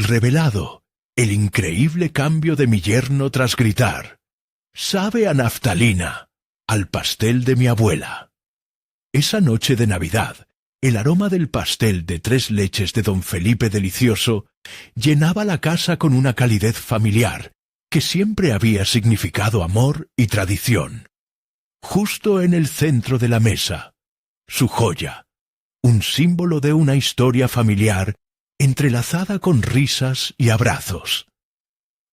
Revelado el increíble cambio de mi yerno tras gritar: «¡Sabe a naftalina!», al pastel de mi abuela. Esa noche de Navidad, el aroma del pastel de 3 leches de don Felipe delicioso llenaba la casa con una calidez familiar que siempre había significado amor y tradición. Justo en el centro de la mesa, su joya, un símbolo de una historia familiar entrelazada con risas y abrazos.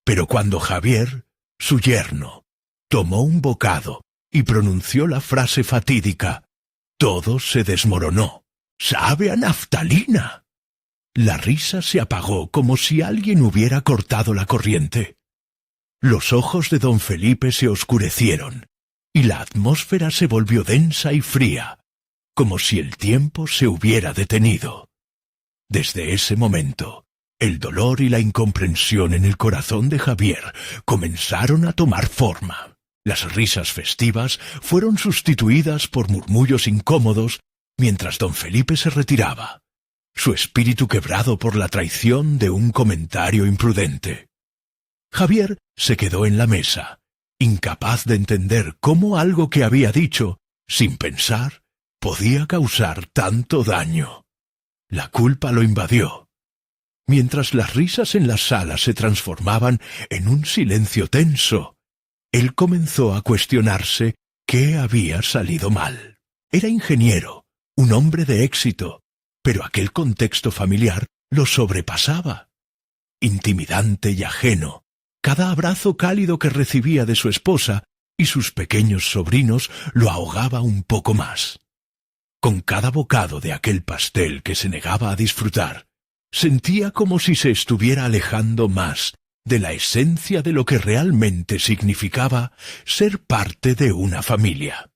Pero cuando Javier, su yerno, tomó un bocado y pronunció la frase fatídica, todo se desmoronó. «¡Sabe a naftalina!». La risa se apagó como si alguien hubiera cortado la corriente. Los ojos de don Felipe se oscurecieron y la atmósfera se volvió densa y fría, como si el tiempo se hubiera detenido. Desde ese momento, el dolor y la incomprensión en el corazón de Javier comenzaron a tomar forma. Las risas festivas fueron sustituidas por murmullos incómodos mientras don Felipe se retiraba, su espíritu quebrado por la traición de un comentario imprudente. Javier se quedó en la mesa, incapaz de entender cómo algo que había dicho, sin pensar, podía causar tanto daño. La culpa lo invadió. Mientras las risas en la sala se transformaban en un silencio tenso, él comenzó a cuestionarse qué había salido mal. Era ingeniero, un hombre de éxito, pero aquel contexto familiar lo sobrepasaba. Intimidante y ajeno, cada abrazo cálido que recibía de su esposa y sus pequeños sobrinos lo ahogaba un poco más. Con cada bocado de aquel pastel que se negaba a disfrutar, sentía como si se estuviera alejando más de la esencia de lo que realmente significaba ser parte de una familia.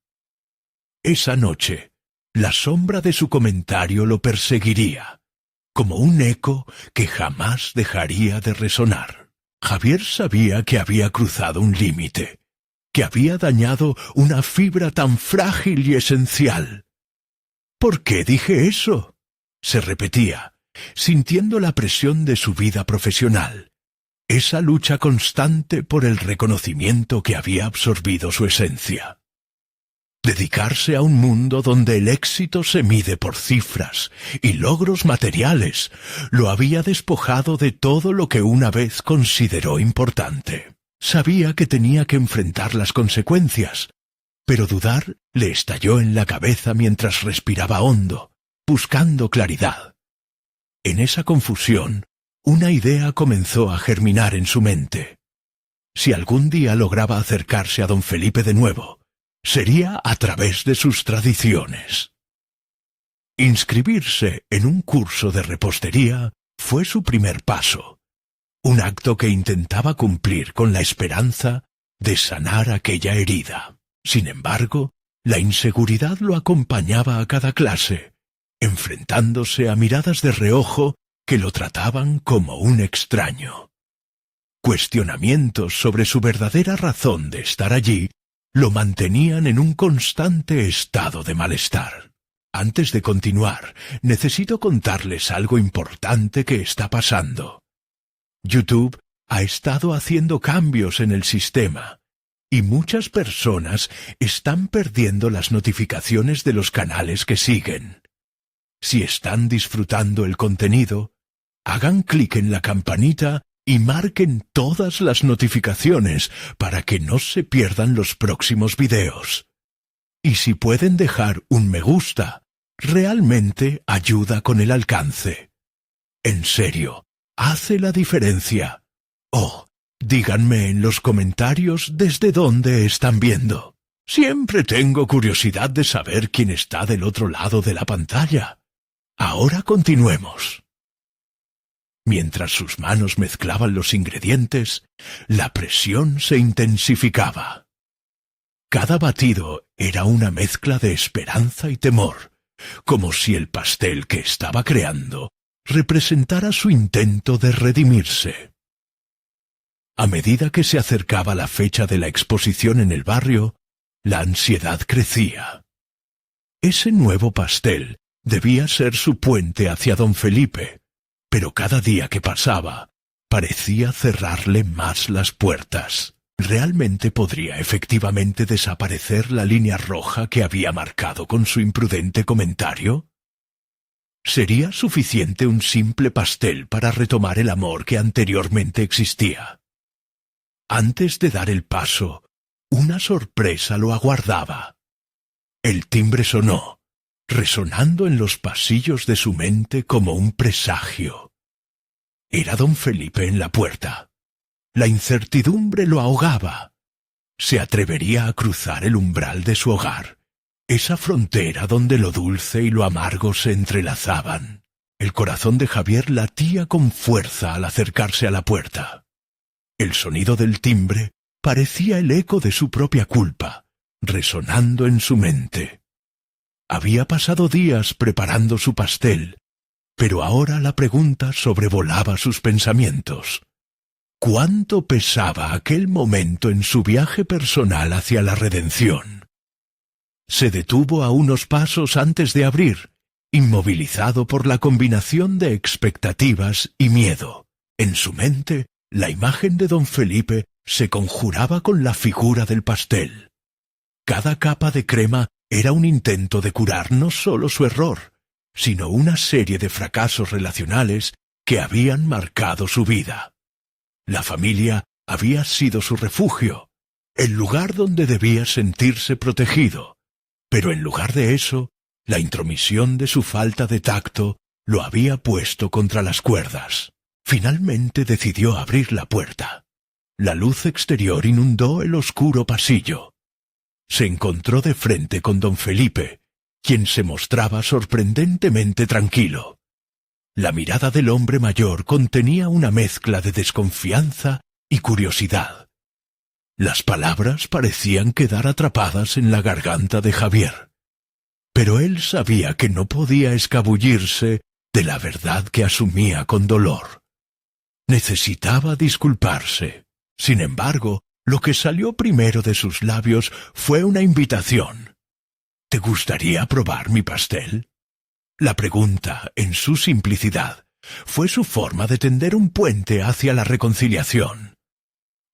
Esa noche, la sombra de su comentario lo perseguiría, como un eco que jamás dejaría de resonar. Javier sabía que había cruzado un límite, que había dañado una fibra tan frágil y esencial. «¿Por qué dije eso?», se repetía, sintiendo la presión de su vida profesional, esa lucha constante por el reconocimiento que había absorbido su esencia. Dedicarse a un mundo donde el éxito se mide por cifras y logros materiales lo había despojado de todo lo que una vez consideró importante. Sabía que tenía que enfrentar las consecuencias, pero dudar le estalló en la cabeza mientras respiraba hondo, buscando claridad. En esa confusión, una idea comenzó a germinar en su mente. Si algún día lograba acercarse a don Felipe de nuevo, sería a través de sus tradiciones. Inscribirse en un curso de repostería fue su primer paso, un acto que intentaba cumplir con la esperanza de sanar aquella herida. Sin embargo, la inseguridad lo acompañaba a cada clase, enfrentándose a miradas de reojo que lo trataban como un extraño. Cuestionamientos sobre su verdadera razón de estar allí lo mantenían en un constante estado de malestar. Antes de continuar, necesito contarles algo importante que está pasando. YouTube ha estado haciendo cambios en el sistema, y muchas personas están perdiendo las notificaciones de los canales que siguen. Si están disfrutando el contenido, hagan clic en la campanita y marquen todas las notificaciones para que no se pierdan los próximos videos. Y si pueden dejar un me gusta, realmente ayuda con el alcance. En serio, hace la diferencia. Oh, díganme en los comentarios desde dónde están viendo. Siempre tengo curiosidad de saber quién está del otro lado de la pantalla. Ahora continuemos. Mientras sus manos mezclaban los ingredientes, la presión se intensificaba. Cada batido era una mezcla de esperanza y temor, como si el pastel que estaba creando representara su intento de redimirse. A medida que se acercaba la fecha de la exposición en el barrio, la ansiedad crecía. Ese nuevo pastel debía ser su puente hacia don Felipe, pero cada día que pasaba parecía cerrarle más las puertas. ¿Realmente podría efectivamente desaparecer la línea roja que había marcado con su imprudente comentario? ¿Sería suficiente un simple pastel para retomar el amor que anteriormente existía? Antes de dar el paso, una sorpresa lo aguardaba. El timbre sonó, resonando en los pasillos de su mente como un presagio. Era don Felipe en la puerta. La incertidumbre lo ahogaba. ¿Se atrevería a cruzar el umbral de su hogar, esa frontera donde lo dulce y lo amargo se entrelazaban? El corazón de Javier latía con fuerza al acercarse a la puerta. El sonido del timbre parecía el eco de su propia culpa, resonando en su mente. Había pasado días preparando su pastel, pero ahora la pregunta sobrevolaba sus pensamientos. ¿Cuánto pesaba aquel momento en su viaje personal hacia la redención? Se detuvo a unos pasos antes de abrir, inmovilizado por la combinación de expectativas y miedo. En su mente, la imagen de don Felipe se conjuraba con la figura del pastel. Cada capa de crema era un intento de curar no solo su error, sino una serie de fracasos relacionales que habían marcado su vida. La familia había sido su refugio, el lugar donde debía sentirse protegido, pero en lugar de eso, la intromisión de su falta de tacto lo había puesto contra las cuerdas. Finalmente decidió abrir la puerta. La luz exterior inundó el oscuro pasillo. Se encontró de frente con don Felipe, quien se mostraba sorprendentemente tranquilo. La mirada del hombre mayor contenía una mezcla de desconfianza y curiosidad. Las palabras parecían quedar atrapadas en la garganta de Javier. Pero él sabía que no podía escabullirse de la verdad que asumía con dolor. Necesitaba disculparse. Sin embargo, lo que salió primero de sus labios fue una invitación. ¿Te gustaría probar mi pastel? La pregunta, en su simplicidad, fue su forma de tender un puente hacia la reconciliación.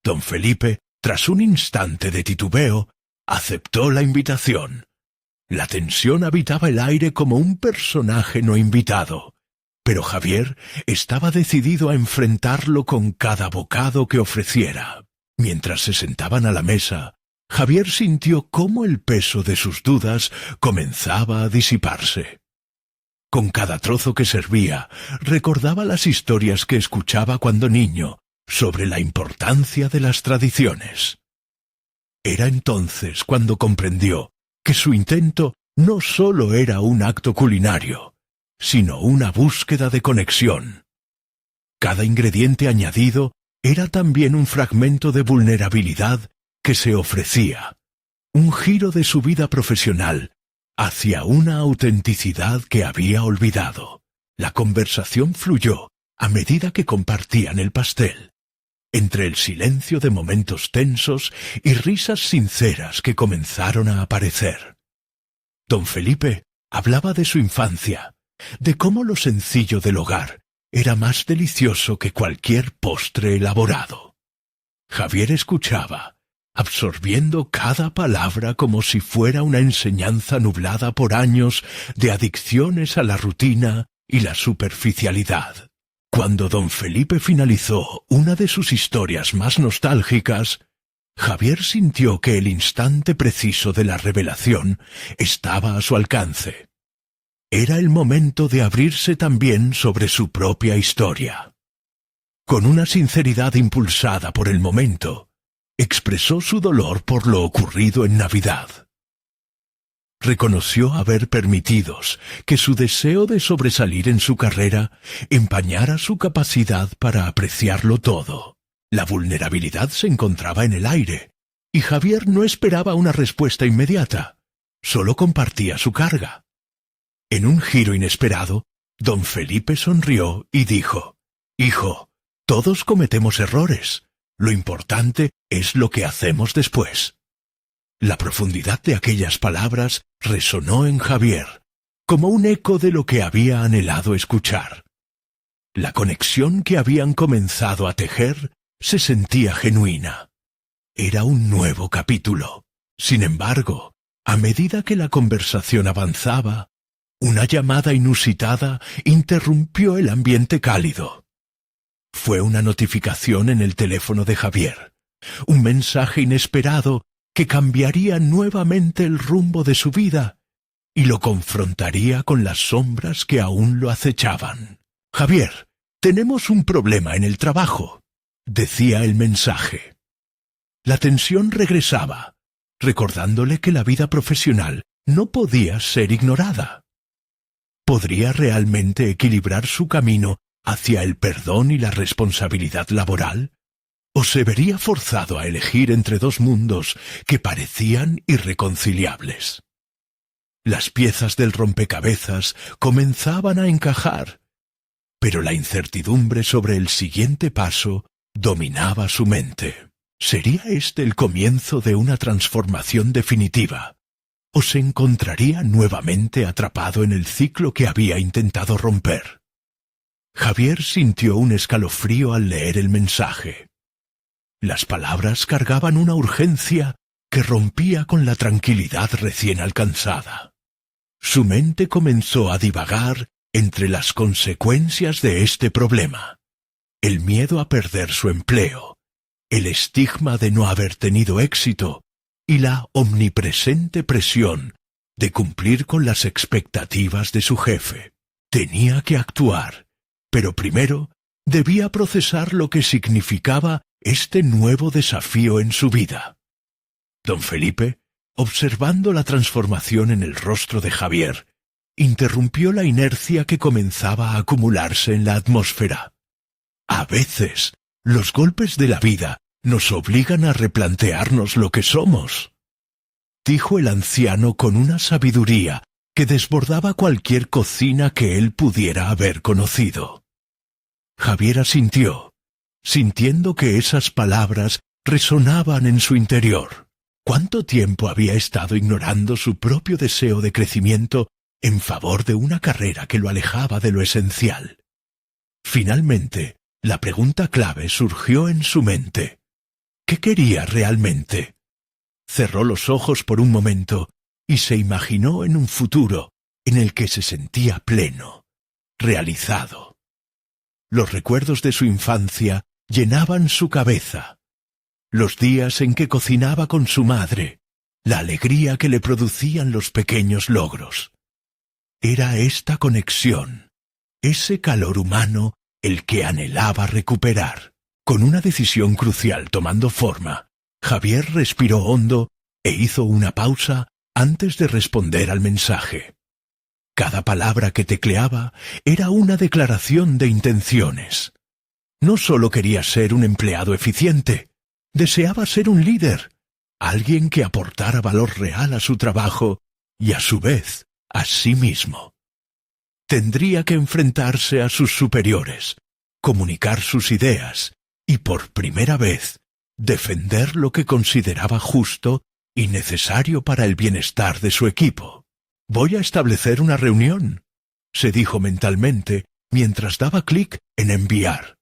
Don Felipe, tras un instante de titubeo, aceptó la invitación. La tensión habitaba el aire como un personaje no invitado, pero Javier estaba decidido a enfrentarlo con cada bocado que ofreciera. Mientras se sentaban a la mesa, Javier sintió cómo el peso de sus dudas comenzaba a disiparse. Con cada trozo que servía, recordaba las historias que escuchaba cuando niño sobre la importancia de las tradiciones. Era entonces cuando comprendió que su intento no solo era un acto culinario, sino una búsqueda de conexión. Cada ingrediente añadido era también un fragmento de vulnerabilidad que se ofrecía, un giro de su vida profesional hacia una autenticidad que había olvidado. La conversación fluyó a medida que compartían el pastel, entre el silencio de momentos tensos y risas sinceras que comenzaron a aparecer. Don Felipe hablaba de su infancia, de cómo lo sencillo del hogar era más delicioso que cualquier postre elaborado. Javier escuchaba, absorbiendo cada palabra como si fuera una enseñanza nublada por años de adicciones a la rutina y la superficialidad. Cuando don Felipe finalizó una de sus historias más nostálgicas, Javier sintió que el instante preciso de la revelación estaba a su alcance. Era el momento de abrirse también sobre su propia historia. Con una sinceridad impulsada por el momento, expresó su dolor por lo ocurrido en Navidad. Reconoció haber permitido que su deseo de sobresalir en su carrera empañara su capacidad para apreciarlo todo. La vulnerabilidad se encontraba en el aire, y Javier no esperaba una respuesta inmediata, solo compartía su carga. En un giro inesperado, don Felipe sonrió y dijo: «Hijo, todos cometemos errores. Lo importante es lo que hacemos después». La profundidad de aquellas palabras resonó en Javier, como un eco de lo que había anhelado escuchar. La conexión que habían comenzado a tejer se sentía genuina. Era un nuevo capítulo. Sin embargo, a medida que la conversación avanzaba, una llamada inusitada interrumpió el ambiente cálido. Fue una notificación en el teléfono de Javier, un mensaje inesperado que cambiaría nuevamente el rumbo de su vida y lo confrontaría con las sombras que aún lo acechaban. «Javier, tenemos un problema en el trabajo», decía el mensaje. La tensión regresaba, recordándole que la vida profesional no podía ser ignorada. ¿Podría realmente equilibrar su camino hacia el perdón y la responsabilidad laboral? ¿O se vería forzado a elegir entre dos mundos que parecían irreconciliables? Las piezas del rompecabezas comenzaban a encajar, pero la incertidumbre sobre el siguiente paso dominaba su mente. ¿Sería este el comienzo de una transformación definitiva? ¿O se encontraría nuevamente atrapado en el ciclo que había intentado romper? Javier sintió un escalofrío al leer el mensaje. Las palabras cargaban una urgencia que rompía con la tranquilidad recién alcanzada. Su mente comenzó a divagar entre las consecuencias de este problema: el miedo a perder su empleo, el estigma de no haber tenido éxito y la omnipresente presión de cumplir con las expectativas de su jefe. Tenía que actuar, pero primero debía procesar lo que significaba este nuevo desafío en su vida. Don Felipe, observando la transformación en el rostro de Javier, interrumpió la inercia que comenzaba a acumularse en la atmósfera. A veces, los golpes de la vida nos obligan a replantearnos lo que somos, dijo el anciano con una sabiduría que desbordaba cualquier cocina que él pudiera haber conocido. Javier asintió, sintiendo que esas palabras resonaban en su interior. ¿Cuánto tiempo había estado ignorando su propio deseo de crecimiento en favor de una carrera que lo alejaba de lo esencial? Finalmente, la pregunta clave surgió en su mente. ¿Qué quería realmente? Cerró los ojos por un momento y se imaginó en un futuro en el que se sentía pleno, realizado. Los recuerdos de su infancia llenaban su cabeza. Los días en que cocinaba con su madre, la alegría que le producían los pequeños logros. Era esta conexión, ese calor humano, el que anhelaba recuperar. Con una decisión crucial tomando forma, Javier respiró hondo e hizo una pausa antes de responder al mensaje. Cada palabra que tecleaba era una declaración de intenciones. No solo quería ser un empleado eficiente, deseaba ser un líder, alguien que aportara valor real a su trabajo y a su vez a sí mismo. Tendría que enfrentarse a sus superiores, comunicar sus ideas y por primera vez defender lo que consideraba justo y necesario para el bienestar de su equipo. «Voy a establecer una reunión», se dijo mentalmente mientras daba clic en enviar.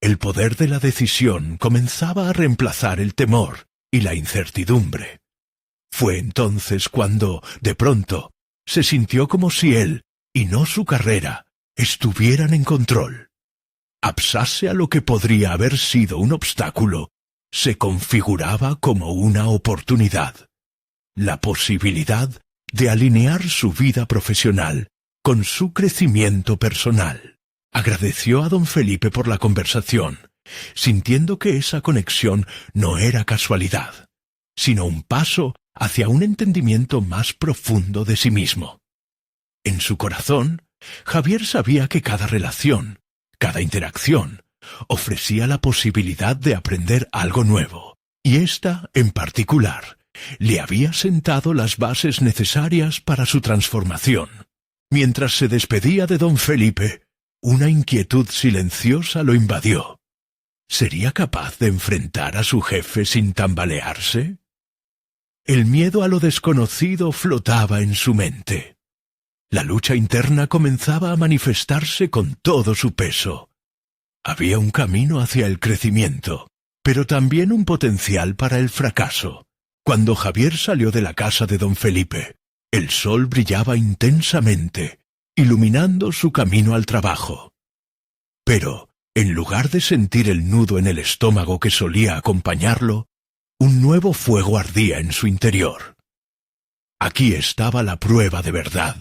El poder de la decisión comenzaba a reemplazar el temor y la incertidumbre. Fue entonces cuando, de pronto, se sintió como si él, y no su carrera, estuvieran en control. Absase a lo que podría haber sido un obstáculo, se configuraba como una oportunidad. La posibilidad de alinear su vida profesional con su crecimiento personal. Agradeció a don Felipe por la conversación, sintiendo que esa conexión no era casualidad, sino un paso hacia un entendimiento más profundo de sí mismo. En su corazón, Javier sabía que cada relación, cada interacción, ofrecía la posibilidad de aprender algo nuevo, y esta, en particular, le había sentado las bases necesarias para su transformación. Mientras se despedía de don Felipe, una inquietud silenciosa lo invadió. ¿Sería capaz de enfrentar a su jefe sin tambalearse? El miedo a lo desconocido flotaba en su mente. La lucha interna comenzaba a manifestarse con todo su peso. Había un camino hacia el crecimiento, pero también un potencial para el fracaso. Cuando Javier salió de la casa de don Felipe, el sol brillaba intensamente, iluminando su camino al trabajo. Pero, en lugar de sentir el nudo en el estómago que solía acompañarlo, un nuevo fuego ardía en su interior. Aquí estaba la prueba de verdad.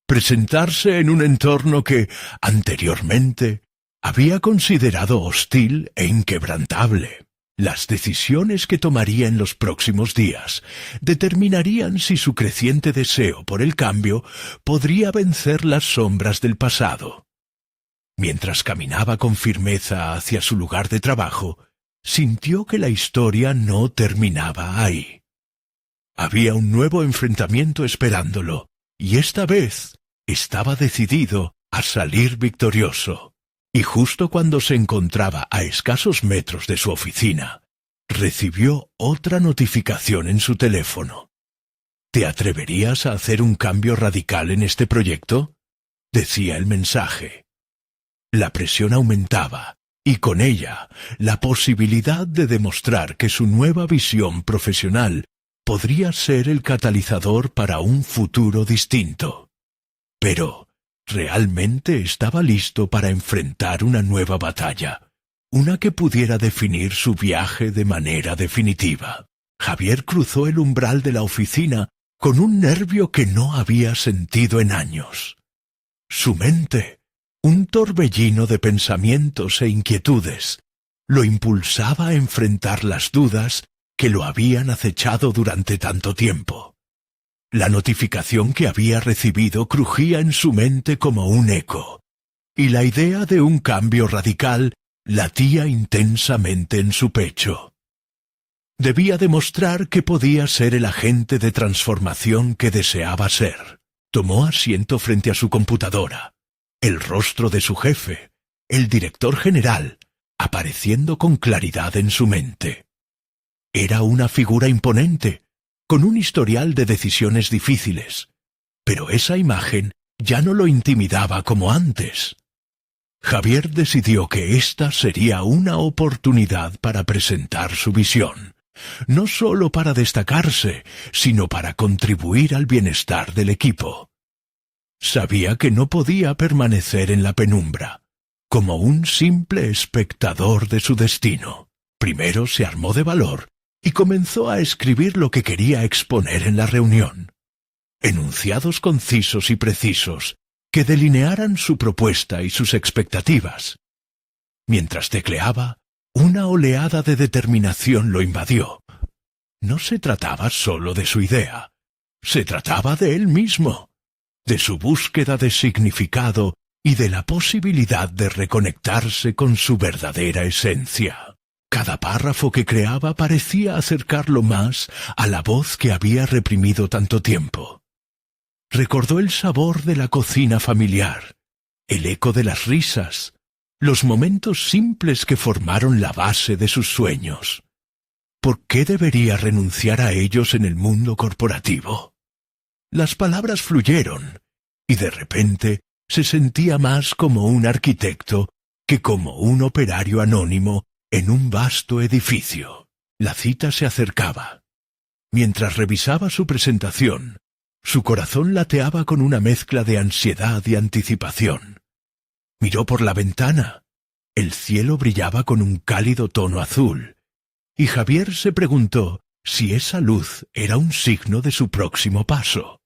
Presentarse en un entorno que, anteriormente, había considerado hostil e inquebrantable. Las decisiones que tomaría en los próximos días determinarían si su creciente deseo por el cambio podría vencer las sombras del pasado. Mientras caminaba con firmeza hacia su lugar de trabajo, sintió que la historia no terminaba ahí. Había un nuevo enfrentamiento esperándolo, y esta vez estaba decidido a salir victorioso. Y justo cuando se encontraba a escasos metros de su oficina, recibió otra notificación en su teléfono. ¿Te atreverías a hacer un cambio radical en este proyecto?, decía el mensaje. La presión aumentaba, y con ella la posibilidad de demostrar que su nueva visión profesional podría ser el catalizador para un futuro distinto. Pero realmente estaba listo para enfrentar una nueva batalla, una que pudiera definir su viaje de manera definitiva. Javier cruzó el umbral de la oficina con un nervio que no había sentido en años. Su mente, un torbellino de pensamientos e inquietudes, lo impulsaba a enfrentar las dudas que lo habían acechado durante tanto tiempo. La notificación que había recibido crujía en su mente como un eco, y la idea de un cambio radical latía intensamente en su pecho. Debía demostrar que podía ser el agente de transformación que deseaba ser. Tomó asiento frente a su computadora. El rostro de su jefe, el director general, apareciendo con claridad en su mente. Era una figura imponente, con un historial de decisiones difíciles, pero esa imagen ya no lo intimidaba como antes. Javier decidió que esta sería una oportunidad para presentar su visión, no solo para destacarse, sino para contribuir al bienestar del equipo. Sabía que no podía permanecer en la penumbra, como un simple espectador de su destino. Primero se armó de valor y comenzó a escribir lo que quería exponer en la reunión. Enunciados concisos y precisos que delinearan su propuesta y sus expectativas. Mientras tecleaba, una oleada de determinación lo invadió. No se trataba solo de su idea, se trataba de él mismo, de su búsqueda de significado y de la posibilidad de reconectarse con su verdadera esencia. Cada párrafo que creaba parecía acercarlo más a la voz que había reprimido tanto tiempo. Recordó el sabor de la cocina familiar, el eco de las risas, los momentos simples que formaron la base de sus sueños. ¿Por qué debería renunciar a ellos en el mundo corporativo? Las palabras fluyeron, y de repente se sentía más como un arquitecto que como un operario anónimo en un vasto edificio. La cita se acercaba. Mientras revisaba su presentación, su corazón lateaba con una mezcla de ansiedad y anticipación. Miró por la ventana. El cielo brillaba con un cálido tono azul, y Javier se preguntó si esa luz era un signo de su próximo paso.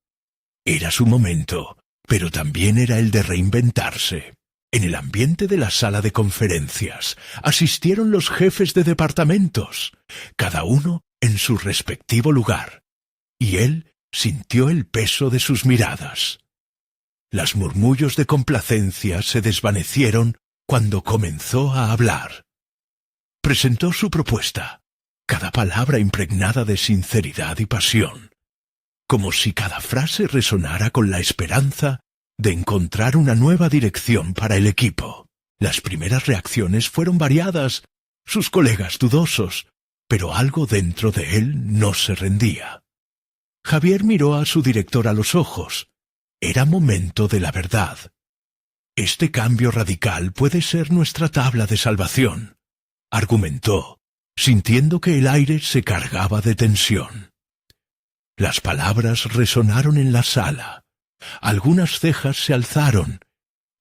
Era su momento, pero también era el de reinventarse. En el ambiente de la sala de conferencias asistieron los jefes de departamentos, cada uno en su respectivo lugar, y él sintió el peso de sus miradas. Los murmullos de complacencia se desvanecieron cuando comenzó a hablar. Presentó su propuesta, cada palabra impregnada de sinceridad y pasión, como si cada frase resonara con la esperanza de encontrar una nueva dirección para el equipo. Las primeras reacciones fueron variadas, sus colegas dudosos, pero algo dentro de él no se rendía. Javier miró a su director a los ojos, Era momento de la verdad. Este cambio radical puede ser nuestra tabla de salvación, argumentó, sintiendo que el aire se cargaba de tensión. Las palabras resonaron en la sala. Algunas cejas se alzaron,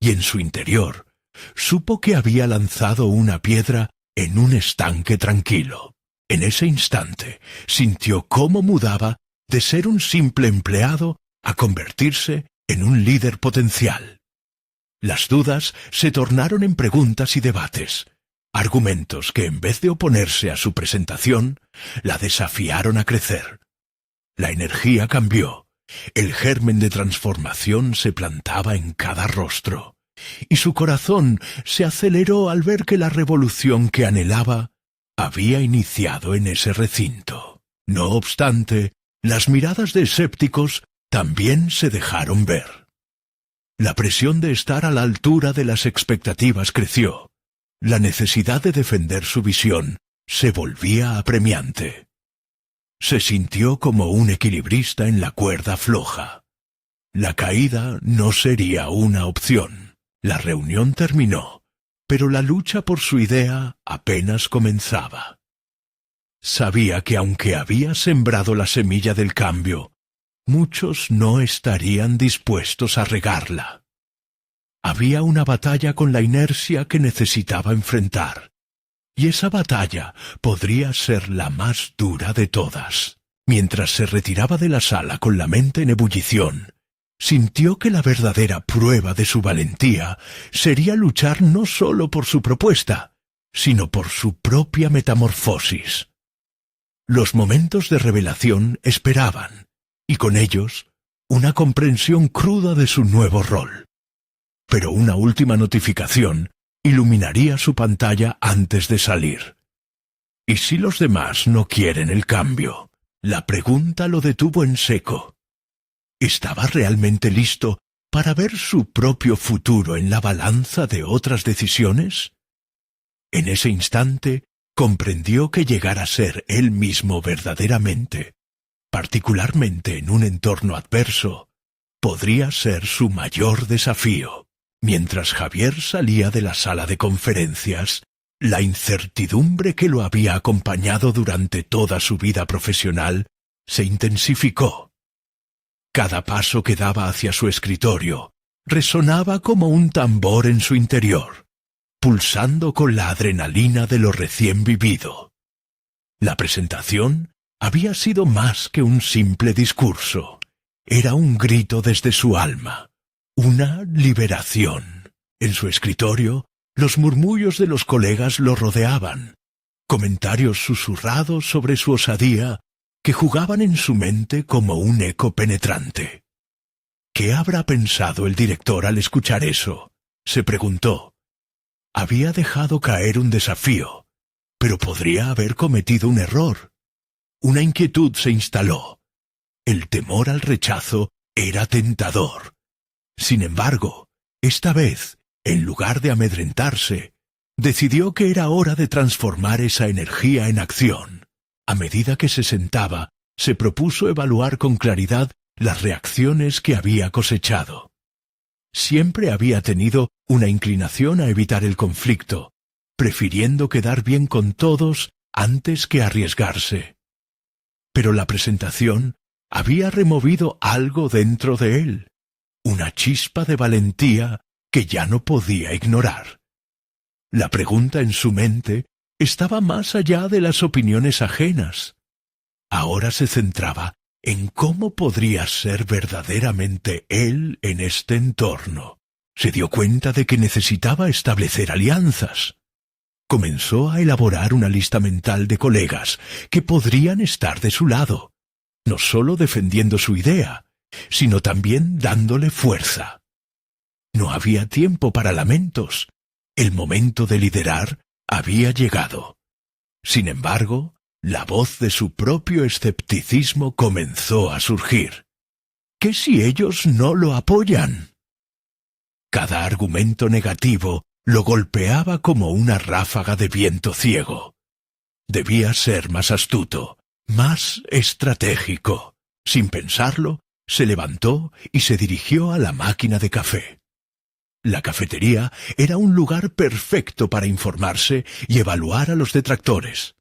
y en su interior supo que había lanzado una piedra en un estanque tranquilo. En ese instante sintió cómo mudaba de ser un simple empleado a convertirse en un líder potencial. Las dudas se tornaron en preguntas y debates, argumentos que en vez de oponerse a su presentación, la desafiaron a crecer. La energía cambió, el germen de transformación se plantaba en cada rostro, y su corazón se aceleró al ver que la revolución que anhelaba había iniciado en ese recinto. No obstante, las miradas de escépticos también se dejaron ver. La presión de estar a la altura de las expectativas creció. La necesidad de defender su visión se volvía apremiante. Se sintió como un equilibrista en la cuerda floja. La caída no sería una opción. La reunión terminó, pero la lucha por su idea apenas comenzaba. Sabía que aunque había sembrado la semilla del cambio, muchos no estarían dispuestos a regarla. Había una batalla con la inercia que necesitaba enfrentar, y esa batalla podría ser la más dura de todas. Mientras se retiraba de la sala con la mente en ebullición, sintió que la verdadera prueba de su valentía sería luchar no solo por su propuesta, sino por su propia metamorfosis. Los momentos de revelación esperaban, y con ellos una comprensión cruda de su nuevo rol. Pero una última notificación iluminaría su pantalla antes de salir. ¿Y si los demás no quieren el cambio? La pregunta lo detuvo en seco. ¿Estaba realmente listo para ver su propio futuro en la balanza de otras decisiones? En ese instante comprendió que llegar a ser él mismo verdaderamente, particularmente en un entorno adverso, podría ser su mayor desafío. Mientras Javier salía de la sala de conferencias, la incertidumbre que lo había acompañado durante toda su vida profesional se intensificó. Cada paso que daba hacia su escritorio resonaba como un tambor en su interior, pulsando con la adrenalina de lo recién vivido. La presentación había sido más que un simple discurso. Era un grito desde su alma, una liberación. En su escritorio, los murmullos de los colegas lo rodeaban, comentarios susurrados sobre su osadía que jugaban en su mente como un eco penetrante. ¿Qué habrá pensado el director al escuchar eso?, se preguntó. Había dejado caer un desafío, pero podría haber cometido un error. Una inquietud se instaló. El temor al rechazo era tentador. Sin embargo, esta vez, en lugar de amedrentarse, decidió que era hora de transformar esa energía en acción. A medida que se sentaba, se propuso evaluar con claridad las reacciones que había cosechado. Siempre había tenido una inclinación a evitar el conflicto, prefiriendo quedar bien con todos antes que arriesgarse. Pero la presentación había removido algo dentro de él, una chispa de valentía que ya no podía ignorar. La pregunta en su mente estaba más allá de las opiniones ajenas. Ahora se centraba en cómo podría ser verdaderamente él en este entorno. Se dio cuenta de que necesitaba establecer alianzas. Comenzó a elaborar una lista mental de colegas que podrían estar de su lado, no solo defendiendo su idea, sino también dándole fuerza. No había tiempo para lamentos. El momento de liderar había llegado. Sin embargo, la voz de su propio escepticismo comenzó a surgir. ¿Qué si ellos no lo apoyan? Cada argumento negativo lo golpeaba como una ráfaga de viento ciego. Debía ser más astuto, más estratégico. Sin pensarlo, Se levantó y se dirigió a la máquina de café. La cafetería era un lugar perfecto para informarse y evaluar a los detractores.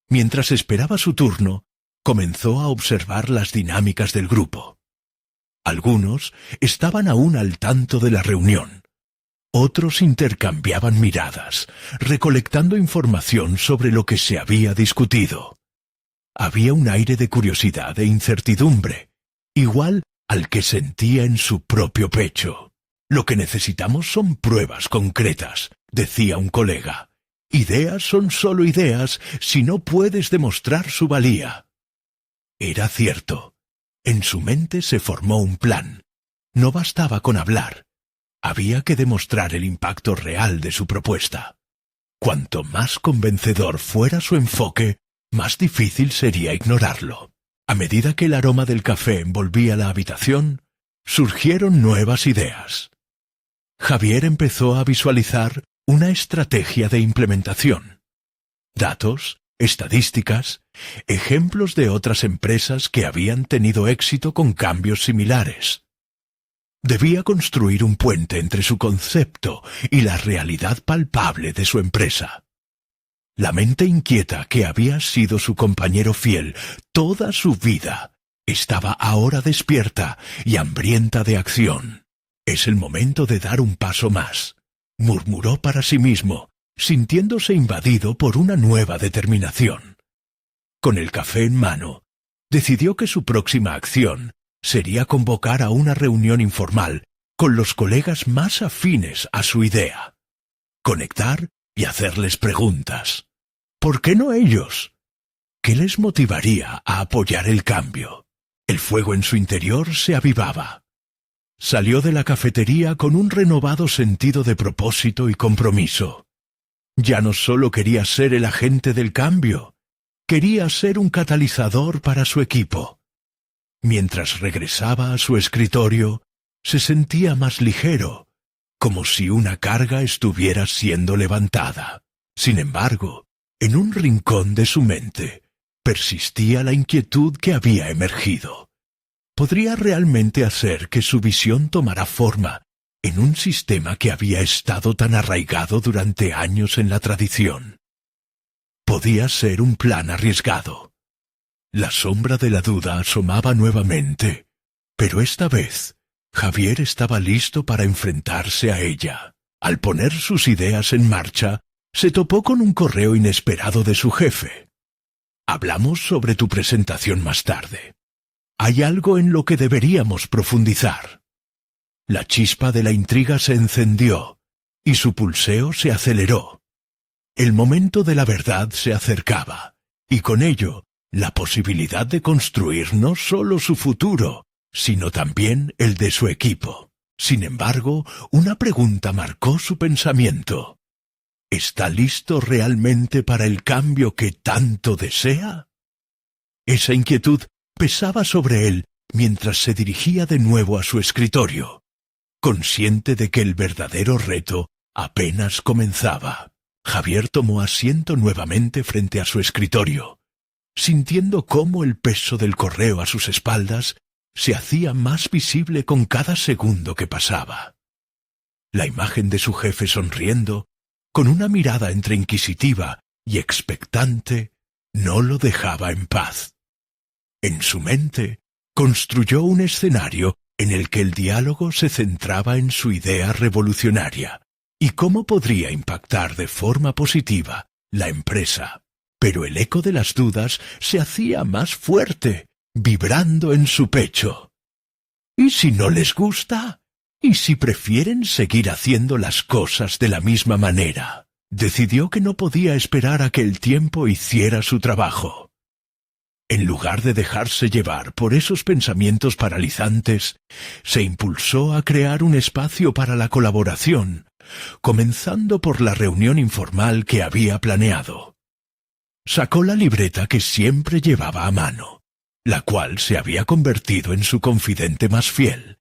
Mientras esperaba su turno, comenzó a observar las dinámicas del grupo. Algunos estaban aún al tanto de la reunión. Otros intercambiaban miradas, recolectando información sobre lo que se había discutido. Había un aire de curiosidad e incertidumbre, igual al que sentía en su propio pecho. Lo que necesitamos son pruebas concretas, decía un colega. Ideas son solo ideas si no puedes demostrar su valía. Era cierto. En su mente se formó un plan. No bastaba con hablar. Había que demostrar el impacto real de su propuesta. Cuanto más convencedor fuera su enfoque, más difícil sería ignorarlo. A medida que el aroma del café envolvía la habitación, surgieron nuevas ideas. Javier empezó a visualizar una estrategia de implementación. Datos, estadísticas, ejemplos de otras empresas que habían tenido éxito con cambios similares. Debía construir un puente entre su concepto y la realidad palpable de su empresa. La mente inquieta que había sido su compañero fiel toda su vida estaba ahora despierta y hambrienta de acción. «Es el momento de dar un paso más», murmuró para sí mismo, sintiéndose invadido por una nueva determinación. Con el café en mano, decidió que su próxima acción sería convocar a una reunión informal con los colegas más afines a su idea. Conectar y hacerles preguntas. ¿Por qué no ellos? ¿Qué les motivaría a apoyar el cambio? El fuego en su interior se avivaba. Salió de la cafetería con un renovado sentido de propósito y compromiso. Ya no solo quería ser el agente del cambio, quería ser un catalizador para su equipo. Mientras regresaba a su escritorio, se sentía más ligero, como si una carga estuviera siendo levantada. Sin embargo, en un rincón de su mente, persistía la inquietud que había emergido. ¿Podría realmente hacer que su visión tomara forma en un sistema que había estado tan arraigado durante años en la tradición? Podía ser un plan arriesgado. La sombra de la duda asomaba nuevamente, pero esta vez Javier estaba listo para enfrentarse a ella. Al poner sus ideas en marcha, se topó con un correo inesperado de su jefe. «Hablamos sobre tu presentación más tarde. Hay algo en lo que deberíamos profundizar». La chispa de la intriga se encendió, y su pulseo se aceleró. El momento de la verdad se acercaba, y con ello, la posibilidad de construir no solo su futuro, sino también el de su equipo. Sin embargo, una pregunta marcó su pensamiento. ¿Está listo realmente para el cambio que tanto desea? Esa inquietud pesaba sobre él mientras se dirigía de nuevo a su escritorio, consciente de que el verdadero reto apenas comenzaba. Javier tomó asiento nuevamente frente a su escritorio, sintiendo cómo el peso del correo a sus espaldas se hacía más visible con cada segundo que pasaba. La imagen de su jefe sonriendo, con una mirada entre inquisitiva y expectante, no lo dejaba en paz. En su mente, construyó un escenario en el que el diálogo se centraba en su idea revolucionaria y cómo podría impactar de forma positiva la empresa. Pero el eco de las dudas se hacía más fuerte, vibrando en su pecho. ¿Y si no les gusta? ¿Y si prefieren seguir haciendo las cosas de la misma manera? Decidió que no podía esperar a que el tiempo hiciera su trabajo. En lugar de dejarse llevar por esos pensamientos paralizantes, se impulsó a crear un espacio para la colaboración, comenzando por la reunión informal que había planeado. Sacó la libreta que siempre llevaba a mano, la cual se había convertido en su confidente más fiel,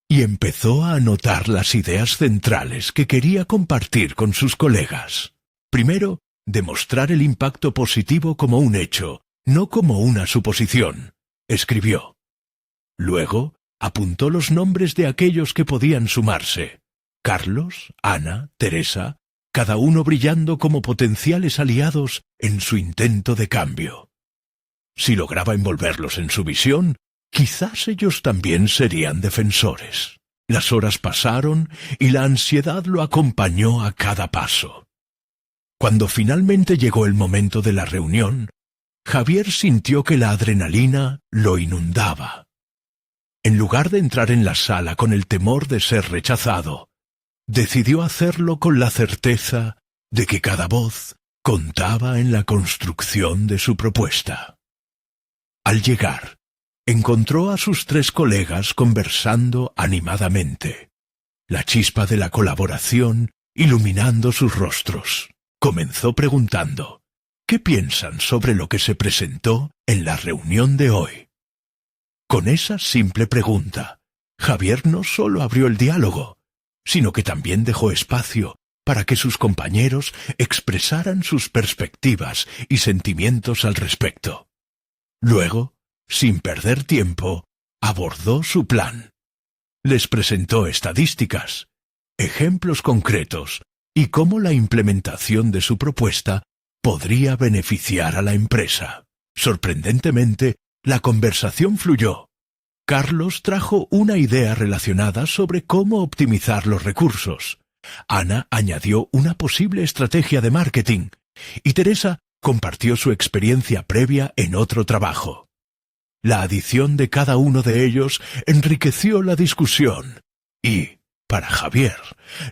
y empezó a anotar las ideas centrales que quería compartir con sus colegas. Primero, demostrar el impacto positivo como un hecho, no como una suposición, escribió. Luego apuntó los nombres de aquellos que podían sumarse: Carlos, Ana, Teresa, cada uno brillando como potenciales aliados en su intento de cambio. Si lograba envolverlos en su visión, quizás ellos también serían defensores. Las horas pasaron y la ansiedad lo acompañó a cada paso. Cuando finalmente llegó el momento de la reunión, Javier sintió que la adrenalina lo inundaba. En lugar de entrar en la sala con el temor de ser rechazado, decidió hacerlo con la certeza de que cada voz contaba en la construcción de su propuesta. Al llegar, encontró a sus 3 colegas conversando animadamente, la chispa de la colaboración iluminando sus rostros. Comenzó preguntando: ¿qué piensan sobre lo que se presentó en la reunión de hoy? Con esa simple pregunta, Javier no solo abrió el diálogo, sino que también dejó espacio para que sus compañeros expresaran sus perspectivas y sentimientos al respecto. Luego, sin perder tiempo, abordó su plan. Les presentó estadísticas, ejemplos concretos y cómo la implementación de su propuesta podría beneficiar a la empresa. Sorprendentemente, la conversación fluyó. Carlos trajo una idea relacionada sobre cómo optimizar los recursos. Ana añadió una posible estrategia de marketing y Teresa compartió su experiencia previa en otro trabajo. La adición de cada uno de ellos enriqueció la discusión y, para Javier,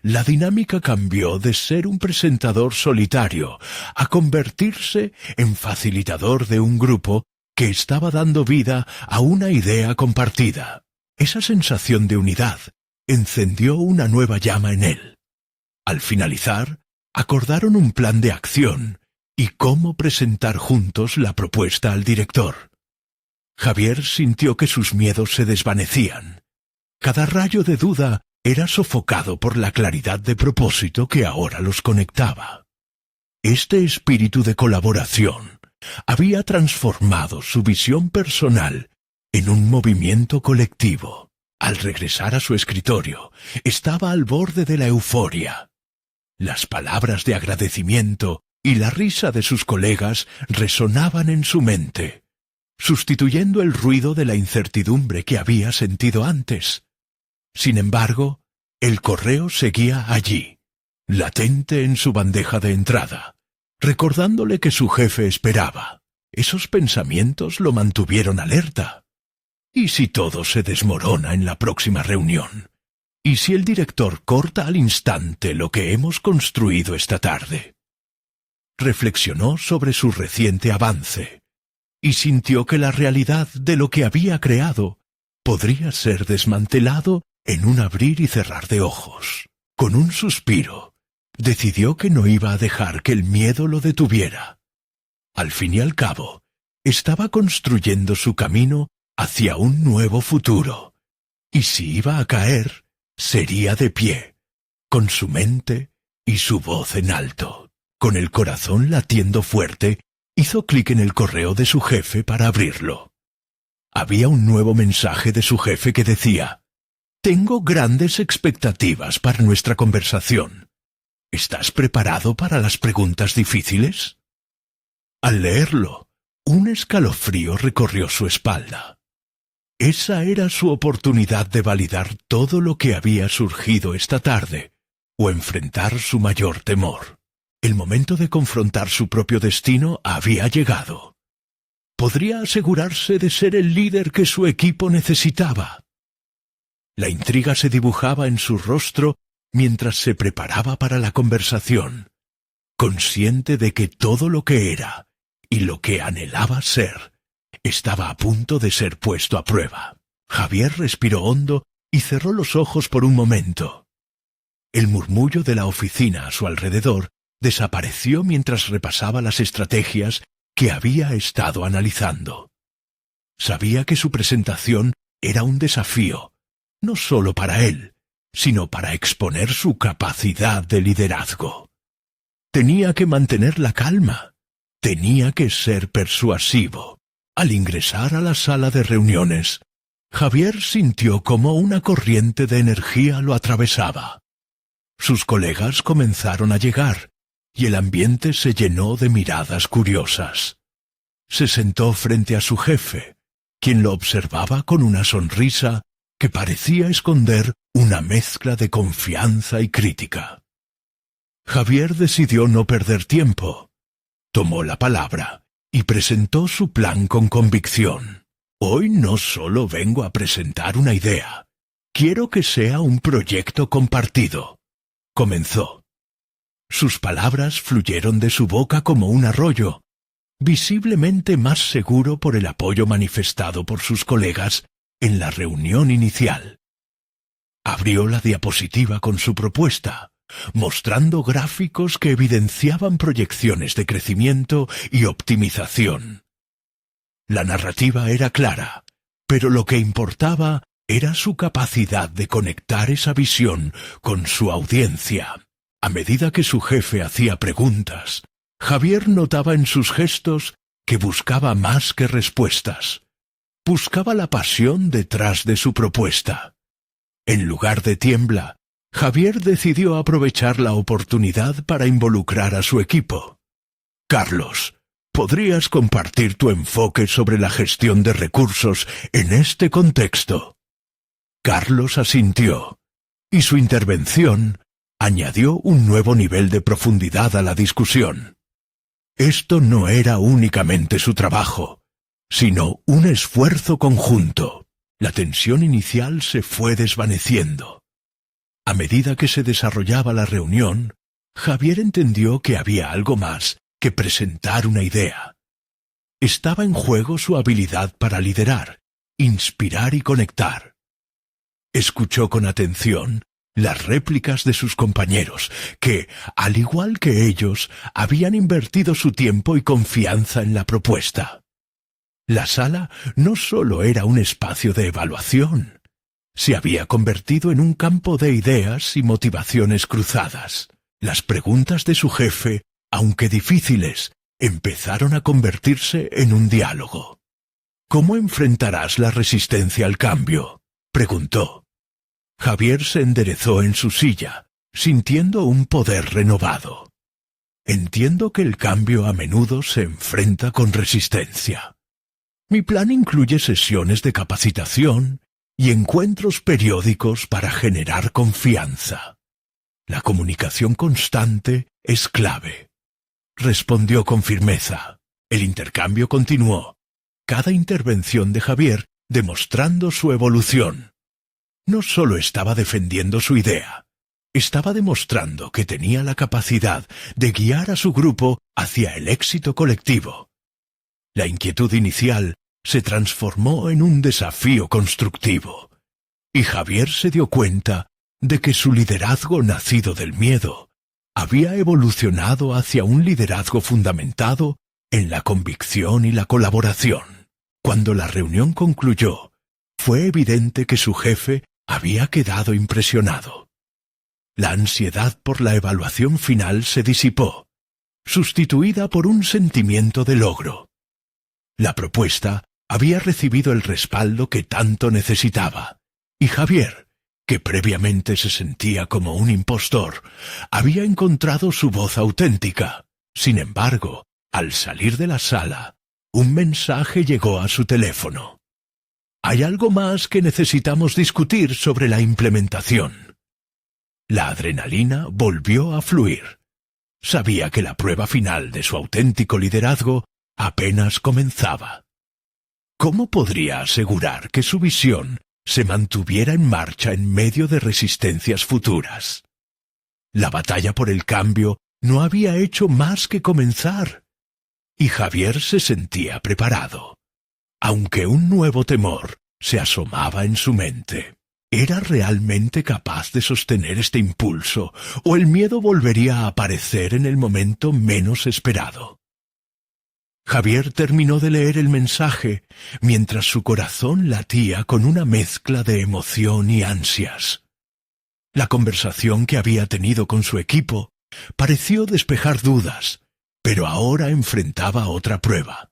la dinámica cambió de ser un presentador solitario a convertirse en facilitador de un grupo que estaba dando vida a una idea compartida. Esa sensación de unidad encendió una nueva llama en él. Al finalizar, acordaron un plan de acción y cómo presentar juntos la propuesta al director. Javier sintió que sus miedos se desvanecían. Cada rayo de duda era sofocado por la claridad de propósito que ahora los conectaba. Este espíritu de colaboración había transformado su visión personal en un movimiento colectivo. Al regresar a su escritorio, estaba al borde de la euforia. Las palabras de agradecimiento y la risa de sus colegas resonaban en su mente, sustituyendo el ruido de la incertidumbre que había sentido antes. Sin embargo, el correo seguía allí, latente en su bandeja de entrada, recordándole que su jefe esperaba. Esos pensamientos lo mantuvieron alerta. ¿Y si todo se desmorona en la próxima reunión? ¿Y si el director corta al instante lo que hemos construido esta tarde? Reflexionó sobre su reciente avance y sintió que la realidad de lo que había creado podría ser desmantelado en un abrir y cerrar de ojos. Con un suspiro, decidió que no iba a dejar que el miedo lo detuviera. Al fin y al cabo, estaba construyendo su camino hacia un nuevo futuro, y si iba a caer, sería de pie, con su mente y su voz en alto. Con el corazón latiendo fuerte, hizo clic en el correo de su jefe para abrirlo. Había un nuevo mensaje de su jefe que decía: «Tengo grandes expectativas para nuestra conversación. ¿Estás preparado para las preguntas difíciles?». Al leerlo, un escalofrío recorrió su espalda. Esa era su oportunidad de validar todo lo que había surgido esta tarde, o enfrentar su mayor temor. El momento de confrontar su propio destino había llegado. Podría asegurarse de ser el líder que su equipo necesitaba. La intriga se dibujaba en su rostro mientras se preparaba para la conversación, consciente de que todo lo que era y lo que anhelaba ser estaba a punto de ser puesto a prueba. Javier respiró hondo y cerró los ojos por un momento. El murmullo de la oficina a su alrededor desapareció mientras repasaba las estrategias que había estado analizando. Sabía que su presentación era un desafío, no solo para él, sino para exponer su capacidad de liderazgo. Tenía que mantener la calma, tenía que ser persuasivo. Al ingresar a la sala de reuniones, Javier sintió como una corriente de energía lo atravesaba. Sus colegas comenzaron a llegar, y el ambiente se llenó de miradas curiosas. Se sentó frente a su jefe, quien lo observaba con una sonrisa que parecía esconder una mezcla de confianza y crítica. Javier decidió no perder tiempo. Tomó la palabra y presentó su plan con convicción. Hoy no solo vengo a presentar una idea, quiero que sea un proyecto compartido. Comenzó. Sus palabras fluyeron de su boca como un arroyo, visiblemente más seguro por el apoyo manifestado por sus colegas en la reunión inicial. Abrió la diapositiva con su propuesta, mostrando gráficos que evidenciaban proyecciones de crecimiento y optimización. La narrativa era clara, pero lo que importaba era su capacidad de conectar esa visión con su audiencia. A medida que su jefe hacía preguntas, Javier notaba en sus gestos que buscaba más que respuestas. Buscaba la pasión detrás de su propuesta. En lugar de tiembla, Javier decidió aprovechar la oportunidad para involucrar a su equipo. Carlos, ¿podrías compartir tu enfoque sobre la gestión de recursos en este contexto? Carlos asintió, y su intervención añadió un nuevo nivel de profundidad a la discusión. Esto no era únicamente su trabajo, sino un esfuerzo conjunto. La tensión inicial se fue desvaneciendo. A medida que se desarrollaba la reunión, Javier entendió que había algo más que presentar una idea. Estaba en juego su habilidad para liderar, inspirar y conectar. Escuchó con atención las réplicas de sus compañeros, que, al igual que ellos, habían invertido su tiempo y confianza en la propuesta. La sala no solo era un espacio de evaluación, se había convertido en un campo de ideas y motivaciones cruzadas. Las preguntas de su jefe, aunque difíciles, empezaron a convertirse en un diálogo. ¿Cómo enfrentarás la resistencia al cambio?, preguntó. Javier se enderezó en su silla, sintiendo un poder renovado. Entiendo que el cambio a menudo se enfrenta con resistencia. Mi plan incluye sesiones de capacitación y encuentros periódicos para generar confianza. La comunicación constante es clave. Respondió con firmeza. El intercambio continuó, cada intervención de Javier demostrando su evolución. No solo estaba defendiendo su idea, estaba demostrando que tenía la capacidad de guiar a su grupo hacia el éxito colectivo. La inquietud inicial se transformó en un desafío constructivo, y Javier se dio cuenta de que su liderazgo nacido del miedo había evolucionado hacia un liderazgo fundamentado en la convicción y la colaboración. Cuando la reunión concluyó, fue evidente que su jefe había quedado impresionado. La ansiedad por la evaluación final se disipó, sustituida por un sentimiento de logro. La propuesta había recibido el respaldo que tanto necesitaba, y Javier, que previamente se sentía como un impostor, había encontrado su voz auténtica. Sin embargo, al salir de la sala, un mensaje llegó a su teléfono. Hay algo más que necesitamos discutir sobre la implementación. La adrenalina volvió a fluir. Sabía que la prueba final de su auténtico liderazgo apenas comenzaba. ¿Cómo podría asegurar que su visión se mantuviera en marcha en medio de resistencias futuras? La batalla por el cambio no había hecho más que comenzar, y Javier se sentía preparado. Aunque un nuevo temor se asomaba en su mente, ¿era realmente capaz de sostener este impulso o el miedo volvería a aparecer en el momento menos esperado? Javier terminó de leer el mensaje mientras su corazón latía con una mezcla de emoción y ansias. La conversación que había tenido con su equipo pareció despejar dudas, pero ahora enfrentaba otra prueba.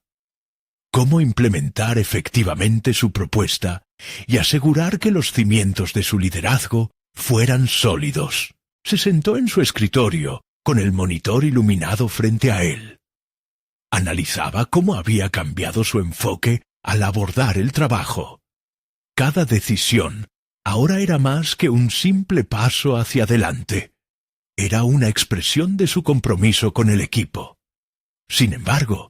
cómo implementar efectivamente su propuesta y asegurar que los cimientos de su liderazgo fueran sólidos. Se sentó en su escritorio, con el monitor iluminado frente a él. Analizaba cómo había cambiado su enfoque al abordar el trabajo. Cada decisión ahora era más que un simple paso hacia adelante. Era una expresión de su compromiso con el equipo. Sin embargo,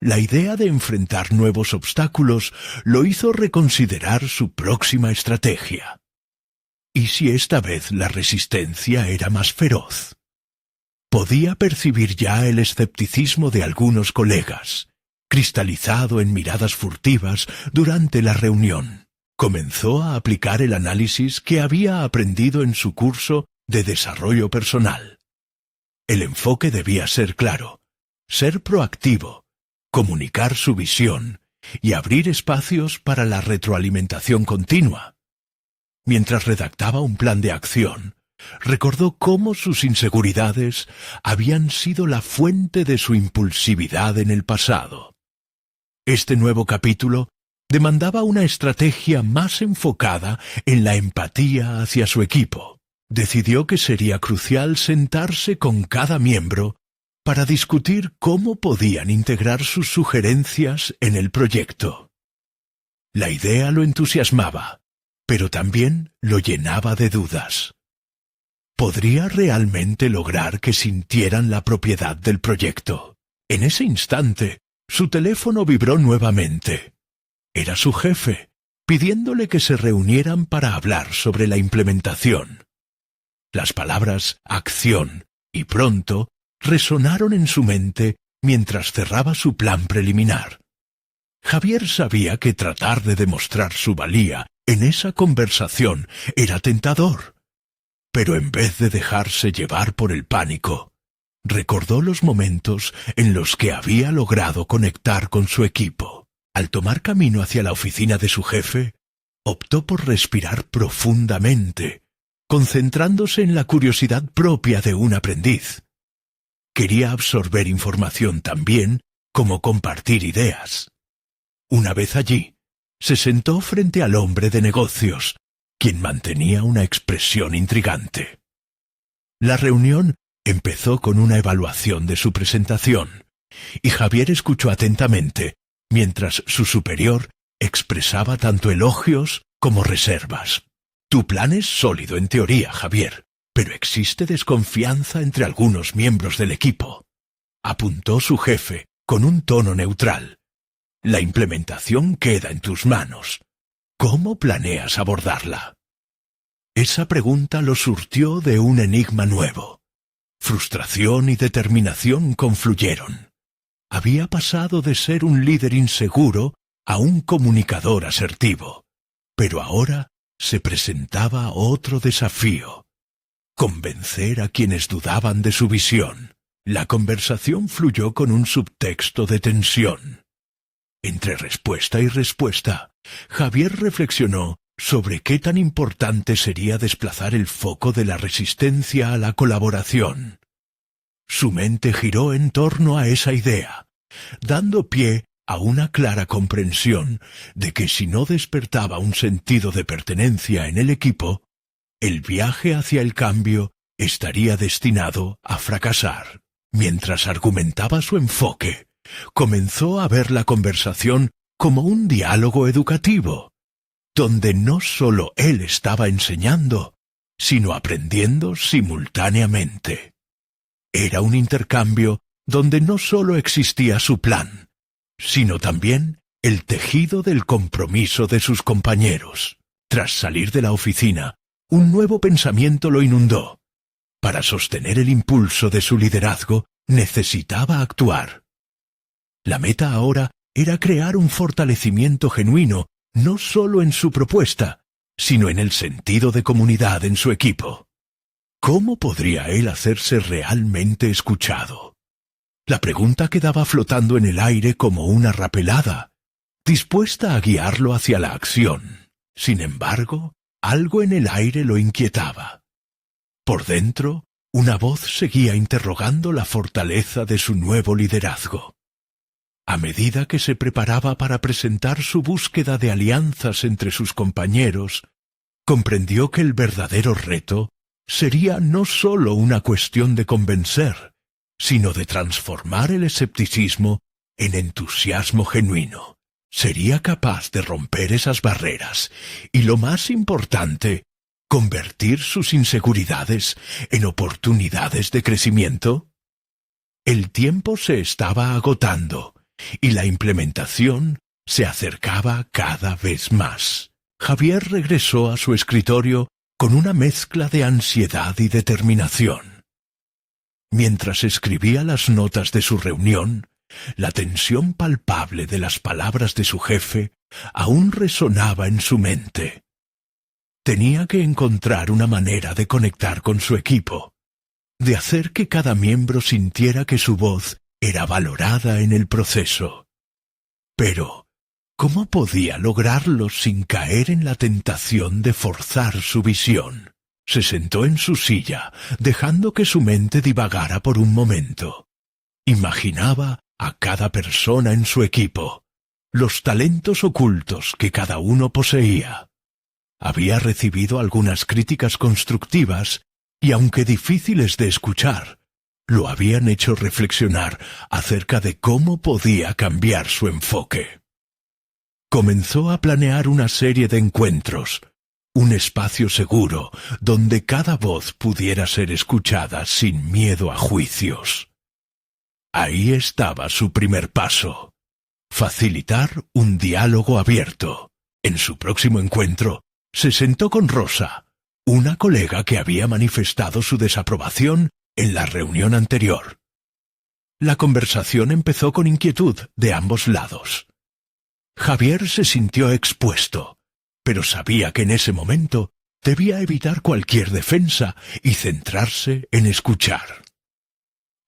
la idea de enfrentar nuevos obstáculos lo hizo reconsiderar su próxima estrategia. ¿Y si esta vez la resistencia era más feroz? Podía percibir ya el escepticismo de algunos colegas, cristalizado en miradas furtivas durante la reunión. Comenzó a aplicar el análisis que había aprendido en su curso de desarrollo personal. El enfoque debía ser claro, ser proactivo, comunicar su visión y abrir espacios para la retroalimentación continua. Mientras redactaba un plan de acción, recordó cómo sus inseguridades habían sido la fuente de su impulsividad en el pasado. Este nuevo capítulo demandaba una estrategia más enfocada en la empatía hacia su equipo. Decidió que sería crucial sentarse con cada miembro para discutir cómo podían integrar sus sugerencias en el proyecto. La idea lo entusiasmaba, pero también lo llenaba de dudas. ¿Podría realmente lograr que sintieran la propiedad del proyecto? En ese instante, su teléfono vibró nuevamente. Era su jefe, pidiéndole que se reunieran para hablar sobre la implementación. Las palabras acción y pronto resonaron en su mente mientras cerraba su plan preliminar. Javier sabía que tratar de demostrar su valía en esa conversación era tentador. Pero en vez de dejarse llevar por el pánico, recordó los momentos en los que había logrado conectar con su equipo. Al tomar camino hacia la oficina de su jefe, optó por respirar profundamente, concentrándose en la curiosidad propia de un aprendiz. Quería absorber información tan bien como compartir ideas. Una vez allí, se sentó frente al hombre de negocios, quien mantenía una expresión intrigante. La reunión empezó con una evaluación de su presentación, y Javier escuchó atentamente, mientras su superior expresaba tanto elogios como reservas. Tu plan es sólido en teoría, Javier, pero existe desconfianza entre algunos miembros del equipo. Apuntó su jefe con un tono neutral. La implementación queda en tus manos. ¿Cómo planeas abordarla? Esa pregunta lo surtió de un enigma nuevo. Frustración y determinación confluyeron. Había pasado de ser un líder inseguro a un comunicador asertivo, pero ahora se presentaba otro desafío: convencer a quienes dudaban de su visión. La conversación fluyó con un subtexto de tensión. Entre respuesta y respuesta, Javier reflexionó sobre qué tan importante sería desplazar el foco de la resistencia a la colaboración. Su mente giró en torno a esa idea, dando pie a una clara comprensión de que si no despertaba un sentido de pertenencia en el equipo, el viaje hacia el cambio estaría destinado a fracasar. Mientras argumentaba su enfoque, comenzó a ver la conversación como un diálogo educativo, donde no solo él estaba enseñando, sino aprendiendo simultáneamente. Era un intercambio donde no solo existía su plan, sino también el tejido del compromiso de sus compañeros. Tras salir de la oficina, un nuevo pensamiento lo inundó. Para sostener el impulso de su liderazgo, necesitaba actuar. La meta ahora era crear un fortalecimiento genuino, no solo en su propuesta, sino en el sentido de comunidad en su equipo. ¿Cómo podría él hacerse realmente escuchado? La pregunta quedaba flotando en el aire como una rapelada, dispuesta a guiarlo hacia la acción. Sin embargo, algo en el aire lo inquietaba. Por dentro, una voz seguía interrogando la fortaleza de su nuevo liderazgo. A medida que se preparaba para presentar su búsqueda de alianzas entre sus compañeros, comprendió que el verdadero reto sería no sólo una cuestión de convencer, sino de transformar el escepticismo en entusiasmo genuino. Sería capaz de romper esas barreras y, lo más importante, convertir sus inseguridades en oportunidades de crecimiento. El tiempo se estaba agotando y la implementación se acercaba cada vez más. Javier regresó a su escritorio con una mezcla de ansiedad y determinación. Mientras escribía las notas de su reunión, la tensión palpable de las palabras de su jefe aún resonaba en su mente. Tenía que encontrar una manera de conectar con su equipo, de hacer que cada miembro sintiera que su voz era valorada en el proceso. Pero, ¿cómo podía lograrlo sin caer en la tentación de forzar su visión? Se sentó en su silla, dejando que su mente divagara por un momento. Imaginaba a cada persona en su equipo, los talentos ocultos que cada uno poseía. Había recibido algunas críticas constructivas y, aunque difíciles de escuchar, lo habían hecho reflexionar acerca de cómo podía cambiar su enfoque. Comenzó a planear una serie de encuentros, un espacio seguro donde cada voz pudiera ser escuchada sin miedo a juicios. Ahí estaba su primer paso: facilitar un diálogo abierto. En su próximo encuentro, se sentó con Rosa, una colega que había manifestado su desaprobación en la reunión anterior. La conversación empezó con inquietud de ambos lados. Javier se sintió expuesto, pero sabía que en ese momento debía evitar cualquier defensa y centrarse en escuchar.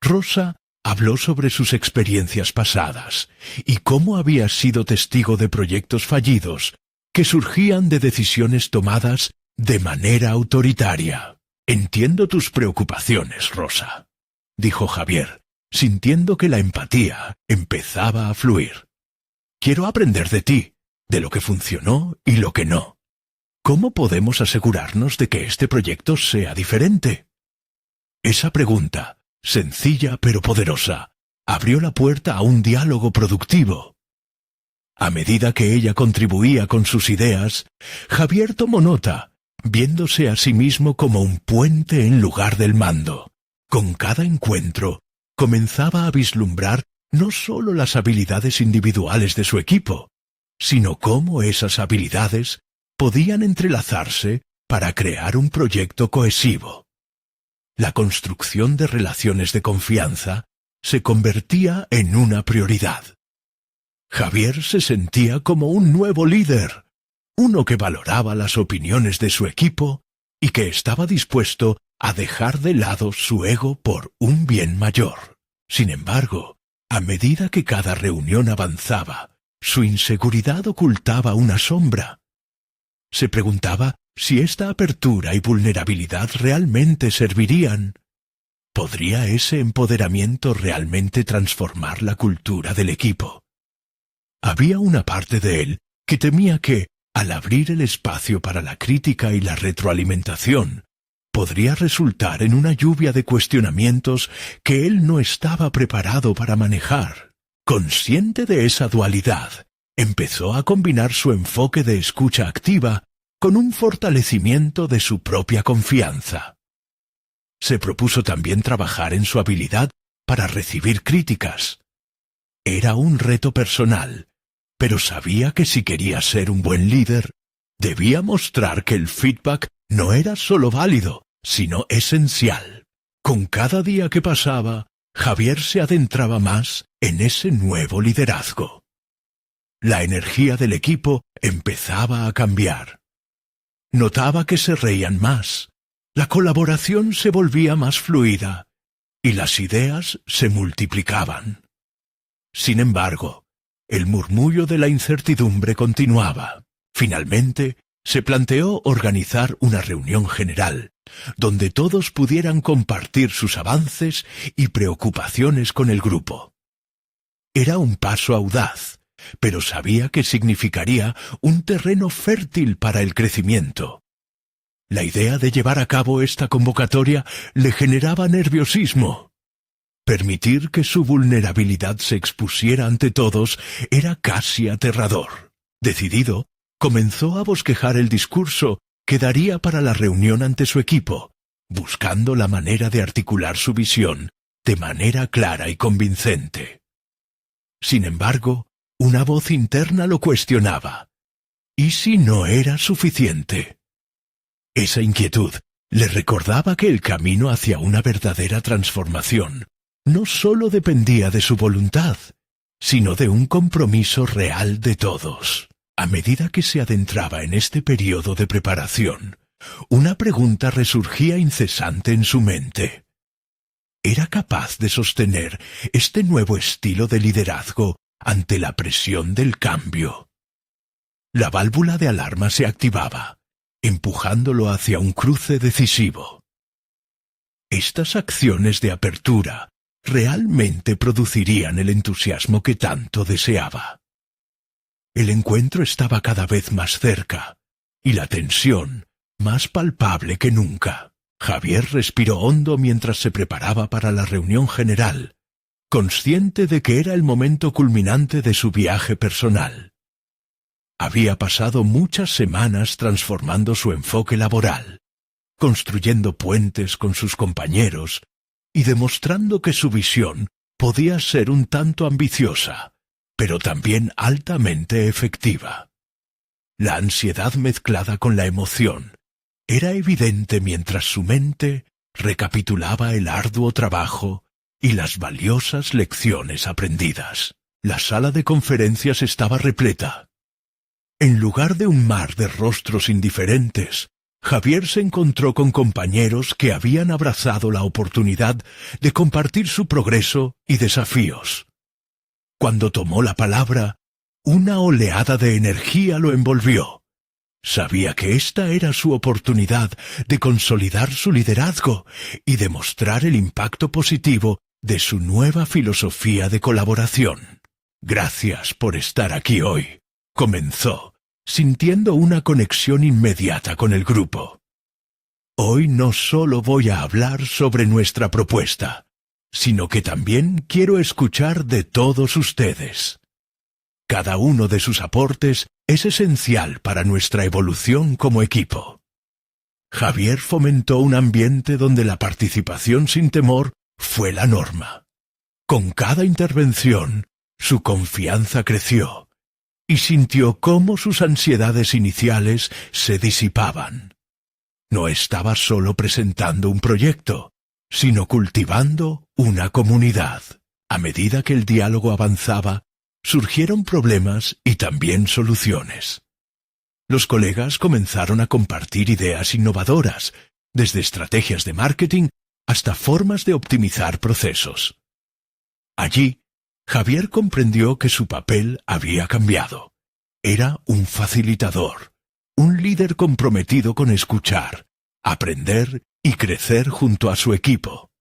Rosa habló sobre sus experiencias pasadas y cómo había sido testigo de proyectos fallidos que surgían de decisiones tomadas de manera autoritaria. «Entiendo tus preocupaciones, Rosa», dijo Javier, sintiendo que la empatía empezaba a fluir. «Quiero aprender de ti, de lo que funcionó y lo que no. ¿Cómo podemos asegurarnos de que este proyecto sea diferente?» Esa pregunta, sencilla pero poderosa, abrió la puerta a un diálogo productivo. A medida que ella contribuía con sus ideas, Javier tomó nota, viéndose a sí mismo como un puente en lugar del mando. Con cada encuentro, comenzaba a vislumbrar no solo las habilidades individuales de su equipo, sino cómo esas habilidades podían entrelazarse para crear un proyecto cohesivo. La construcción de relaciones de confianza se convertía en una prioridad. Javier se sentía como un nuevo líder, uno que valoraba las opiniones de su equipo y que estaba dispuesto a dejar de lado su ego por un bien mayor. Sin embargo, a medida que cada reunión avanzaba, su inseguridad ocultaba una sombra. Se preguntaba si esta apertura y vulnerabilidad realmente servirían. ¿Podría ese empoderamiento realmente transformar la cultura del equipo? Había una parte de él que temía que, al abrir el espacio para la crítica y la retroalimentación, podría resultar en una lluvia de cuestionamientos que él no estaba preparado para manejar. Consciente de esa dualidad, empezó a combinar su enfoque de escucha activa con un fortalecimiento de su propia confianza. Se propuso también trabajar en su habilidad para recibir críticas. Era un reto personal, pero sabía que si quería ser un buen líder, debía mostrar que el feedback no era solo válido, sino esencial. Con cada día que pasaba, Javier se adentraba más en ese nuevo liderazgo. La energía del equipo empezaba a cambiar. Notaba que se reían más, la colaboración se volvía más fluida y las ideas se multiplicaban. Sin embargo, el murmullo de la incertidumbre continuaba. Finalmente, se planteó organizar una reunión general, donde todos pudieran compartir sus avances y preocupaciones con el grupo. Era un paso audaz, pero sabía que significaría un terreno fértil para el crecimiento. La idea de llevar a cabo esta convocatoria le generaba nerviosismo. Permitir que su vulnerabilidad se expusiera ante todos era casi aterrador. Decidido, comenzó a bosquejar el discurso que daría para la reunión ante su equipo, buscando la manera de articular su visión de manera clara y convincente. Sin embargo, una voz interna lo cuestionaba. ¿Y si no era suficiente? Esa inquietud le recordaba que el camino hacia una verdadera transformación no sólo dependía de su voluntad, sino de un compromiso real de todos. A medida que se adentraba en este periodo de preparación, una pregunta resurgía incesante en su mente. ¿Era capaz de sostener este nuevo estilo de liderazgo ante la presión del cambio? La válvula de alarma se activaba, empujándolo hacia un cruce decisivo. Estas acciones de apertura realmente producirían el entusiasmo que tanto deseaba. El encuentro estaba cada vez más cerca, y la tensión más palpable que nunca. Javier respiró hondo mientras se preparaba para la reunión general, consciente de que era el momento culminante de su viaje personal. Había pasado muchas semanas transformando su enfoque laboral, construyendo puentes con sus compañeros y demostrando que su visión podía ser un tanto ambiciosa, pero también altamente efectiva. La ansiedad mezclada con la emoción era evidente mientras su mente recapitulaba el arduo trabajo y las valiosas lecciones aprendidas. La sala de conferencias estaba repleta. En lugar de un mar de rostros indiferentes, Javier se encontró con compañeros que habían abrazado la oportunidad de compartir su progreso y desafíos. Cuando tomó la palabra, una oleada de energía lo envolvió. Sabía que esta era su oportunidad de consolidar su liderazgo y demostrar el impacto positivo de su nueva filosofía de colaboración. Gracias por estar aquí hoy, comenzó, sintiendo una conexión inmediata con el grupo. Hoy no solo voy a hablar sobre nuestra propuesta, sino que también quiero escuchar de todos ustedes. Cada uno de sus aportes es esencial para nuestra evolución como equipo. Javier fomentó un ambiente donde la participación sin temor fue la norma. Con cada intervención, su confianza creció, y sintió cómo sus ansiedades iniciales se disipaban. No estaba solo presentando un proyecto, sino cultivando una comunidad. A medida que el diálogo avanzaba, surgieron problemas y también soluciones. Los colegas comenzaron a compartir ideas innovadoras, desde estrategias de marketing hasta formas de optimizar procesos. Allí, Javier comprendió que su papel había cambiado. Era un facilitador, un líder comprometido con escuchar, aprender y crecer junto a su equipo.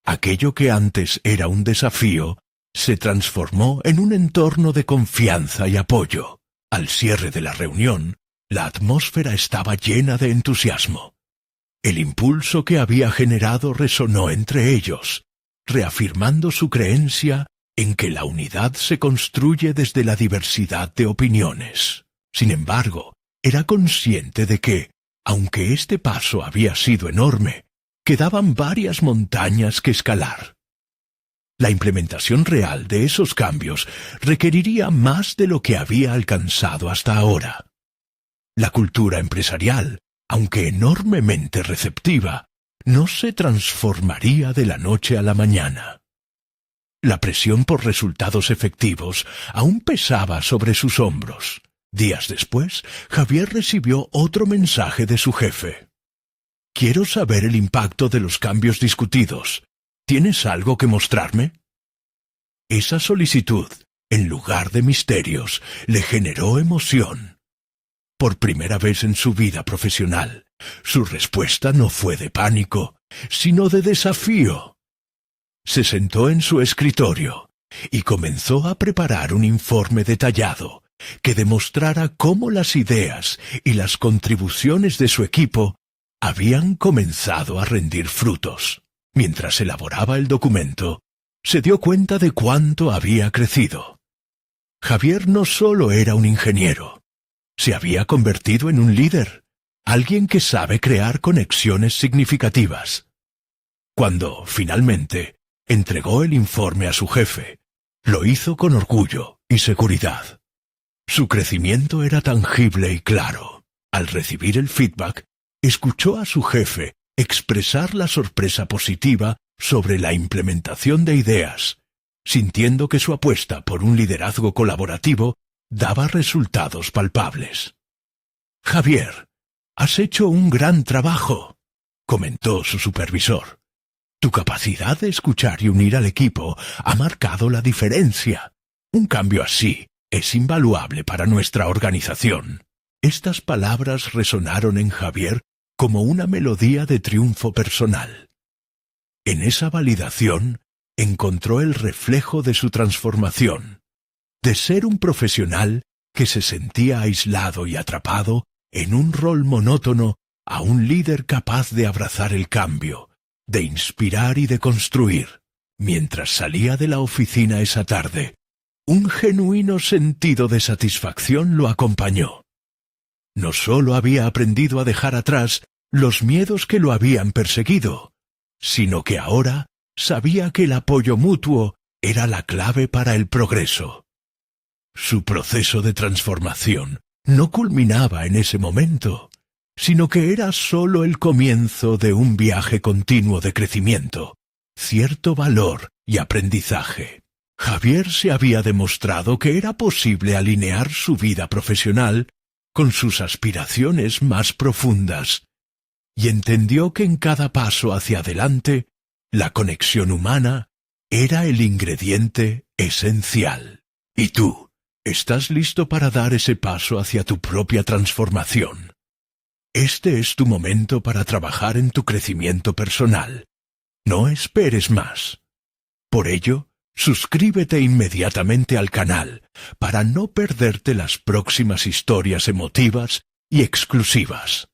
Aquello que antes era un desafío se transformó en un entorno de confianza y apoyo. Al cierre de la reunión, la atmósfera estaba llena de entusiasmo. El impulso que había generado resonó entre ellos, reafirmando su creencia en que la unidad se construye desde la diversidad de opiniones. Sin embargo, era consciente de que, aunque este paso había sido enorme, quedaban varias montañas que escalar. La implementación real de esos cambios requeriría más de lo que había alcanzado hasta ahora. La cultura empresarial, aunque enormemente receptiva, no se transformaría de la noche a la mañana. La presión por resultados efectivos aún pesaba sobre sus hombros. Días después, Javier recibió otro mensaje de su jefe. «Quiero saber el impacto de los cambios discutidos. ¿Tienes algo que mostrarme?» Esa solicitud, en lugar de misterios, le generó emoción. Por primera vez en su vida profesional, su respuesta no fue de pánico, sino de desafío. Se sentó en su escritorio, y comenzó a preparar un informe detallado que demostrara cómo las ideas y las contribuciones de su equipo habían comenzado a rendir frutos. Mientras elaboraba el documento, se dio cuenta de cuánto había crecido. Javier no solo era un ingeniero, se había convertido en un líder, alguien que sabe crear conexiones significativas. Cuando, finalmente, entregó el informe a su jefe, lo hizo con orgullo y seguridad. Su crecimiento era tangible y claro. Al recibir el feedback, escuchó a su jefe expresar la sorpresa positiva sobre la implementación de ideas, sintiendo que su apuesta por un liderazgo colaborativo daba resultados palpables. «Javier, has hecho un gran trabajo», comentó su supervisor. «Tu capacidad de escuchar y unir al equipo ha marcado la diferencia. Un cambio así es invaluable para nuestra organización». Estas palabras resonaron en Javier como una melodía de triunfo personal. En esa validación encontró el reflejo de su transformación, de ser un profesional que se sentía aislado y atrapado en un rol monótono a un líder capaz de abrazar el cambio, de inspirar y de construir. Mientras salía de la oficina esa tarde, un genuino sentido de satisfacción lo acompañó. No solo había aprendido a dejar atrás los miedos que lo habían perseguido, sino que ahora sabía que el apoyo mutuo era la clave para el progreso. Su proceso de transformación no culminaba en ese momento, sino que era solo el comienzo de un viaje continuo de crecimiento, cierto valor y aprendizaje. Javier se había demostrado que era posible alinear su vida profesional con sus aspiraciones más profundas, y entendió que en cada paso hacia adelante, la conexión humana era el ingrediente esencial. ¿Y tú, estás listo para dar ese paso hacia tu propia transformación? Este es tu momento para trabajar en tu crecimiento personal. No esperes más. Por ello, suscríbete inmediatamente al canal para no perderte las próximas historias emotivas y exclusivas.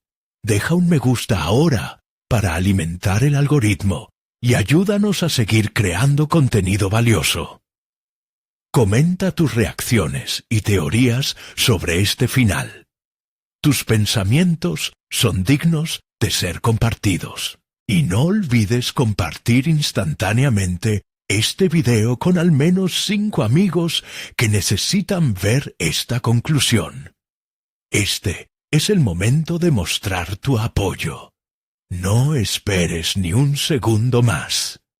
Deja un me gusta ahora para alimentar el algoritmo y ayúdanos a seguir creando contenido valioso. Comenta tus reacciones y teorías sobre este final. Tus pensamientos son dignos de ser compartidos. Y no olvides compartir instantáneamente este video con al menos 5 amigos que necesitan ver esta conclusión. Este es el momento de mostrar tu apoyo. No esperes ni un segundo más.